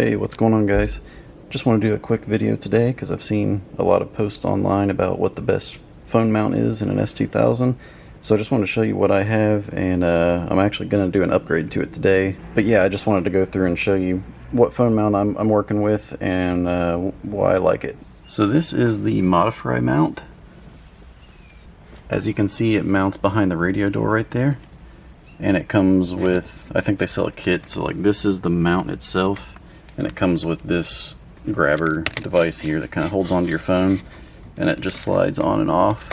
Hey, what's going on, guys? Just want to do a quick video today because I've seen a lot of posts online about what the best phone mount is in an S2000. So I just wanted to show you what I have, and I'm actually going to do an upgrade to it today. But yeah, I just wanted to go through and show you what phone mount I'm working with and why I like it. So this is the Modifry mount. As you can see, it mounts behind the radio door right there. And it comes with, I think they sell a kit, so like this is the mount itself. And it comes with this grabber device here that kind of holds onto your phone, and it just slides on and off.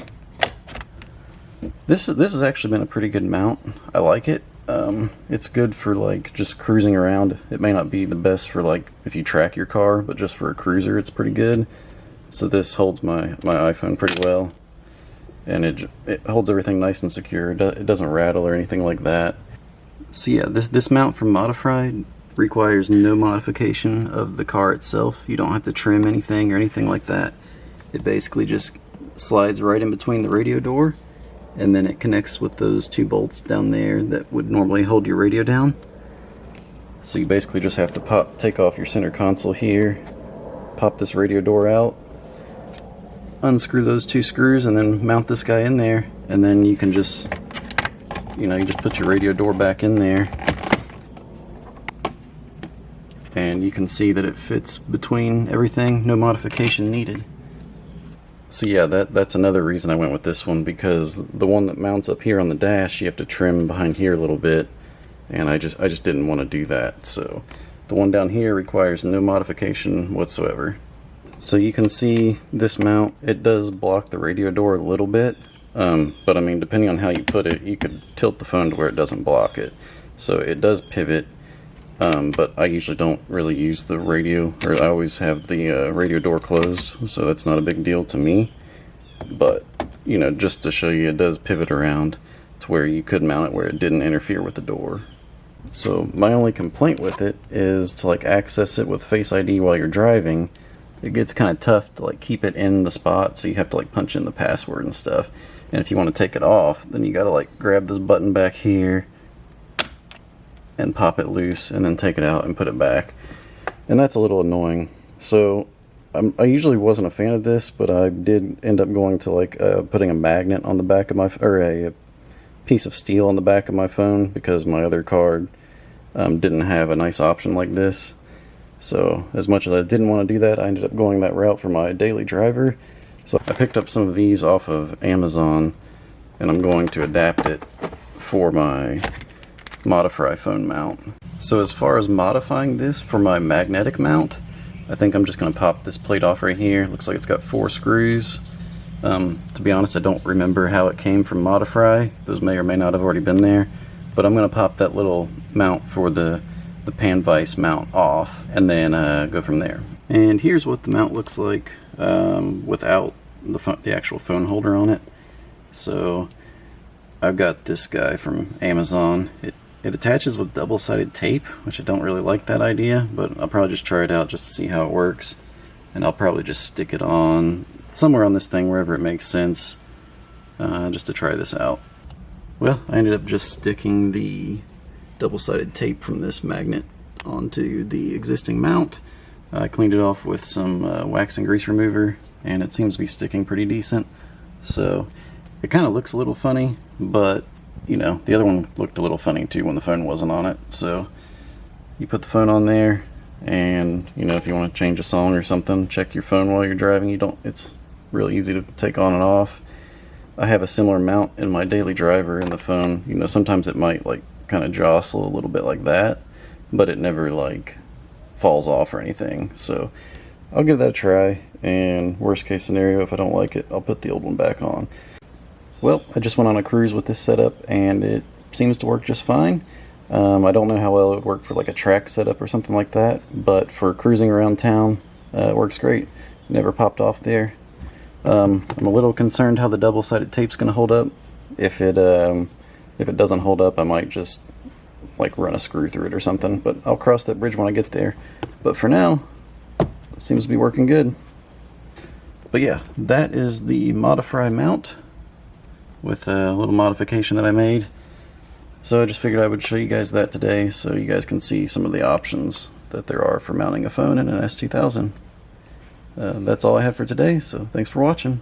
This has actually been a pretty good mount. I like it. It's good for like just cruising around. It may not be the best for like if you track your car, but just for a cruiser it's pretty good. So this holds my iPhone pretty well, and it holds everything nice and secure. It doesn't rattle or anything like that. So yeah, this mount from Modifry requires no modification of the car itself. You don't have to trim anything or anything like that. It basically just slides right in between the radio door, and then it connects with those two bolts down there that would normally hold your radio down. So you basically just have to take off your center console here, pop this radio door out, unscrew those two screws, and then mount this guy in there, and then you can just, you just put your radio door back in there. And you can see that it fits between everything, no modification needed. So yeah, that's another reason I went with this one, because the one that mounts up here on the dash, you have to trim behind here a little bit, and I just didn't want to do that. So the one down here requires no modification whatsoever. So you can see this mount, it does block the radio door a little bit, but I mean, depending on how you put it, you could tilt the phone to where it doesn't block it. So it does pivot. But I usually don't really use the radio, or I always have the radio door closed, so that's not a big deal to me. But, just to show you, it does pivot around to where you could mount it where it didn't interfere with the door. So my only complaint with it is to like access it with Face ID while you're driving. It gets kind of tough to like keep it in the spot, so you have to like punch in the password and stuff. And if you want to take it off, then you gotta like grab this button back here and pop it loose, and then take it out and put it back, and that's a little annoying. So I usually wasn't a fan of this, but I did end up going to like putting a magnet on the back of or a piece of steel on the back of my phone, because my other card didn't have a nice option like this. So as much as I didn't want to do that, I ended up going that route for my daily driver. So I picked up some of these off of Amazon, and I'm going to adapt it for my Modifry phone mount. So as far as modifying this for my magnetic mount, I think I'm just going to pop this plate off right here. Looks like it's got 4 screws. To be honest, I don't remember how it came from Modifry. Those may or may not have already been there, but I'm going to pop that little mount for the pan vise mount off, and then go from there. And here's what the mount looks like without the actual phone holder on it. So I've got this guy from Amazon. It attaches with double-sided tape, which I don't really like that idea, but I'll probably just try it out just to see how it works. And I'll probably just stick it on somewhere on this thing, wherever it makes sense, just to try this out. Well, I ended up just sticking the double-sided tape from this magnet onto the existing mount. I cleaned it off with some wax and grease remover, and it seems to be sticking pretty decent. So it kind of looks a little funny, but the other one looked a little funny too when the phone wasn't on it. So you put the phone on there, and if you want to change a song or something, check your phone while you're driving. It's really easy to take on and off. I have a similar mount in my daily driver in the phone. Sometimes it might like kind of jostle a little bit like that, but it never like falls off or anything. So I'll give that a try, and worst case scenario, if I don't like it, I'll put the old one back on. Well, I just went on a cruise with this setup, and it seems to work just fine. I don't know how well it would work for like a track setup or something like that, but for cruising around town, it works great. Never popped off there. I'm a little concerned how the double-sided tape's going to hold up. If it doesn't hold up, I might just like run a screw through it or something, but I'll cross that bridge when I get there. But for now, it seems to be working good. But yeah, that is the Modifry mount with a little modification that I made. So I just figured I would show you guys that today, so you guys can see some of the options that there are for mounting a phone in an S2000. That's all I have for today, so thanks for watching.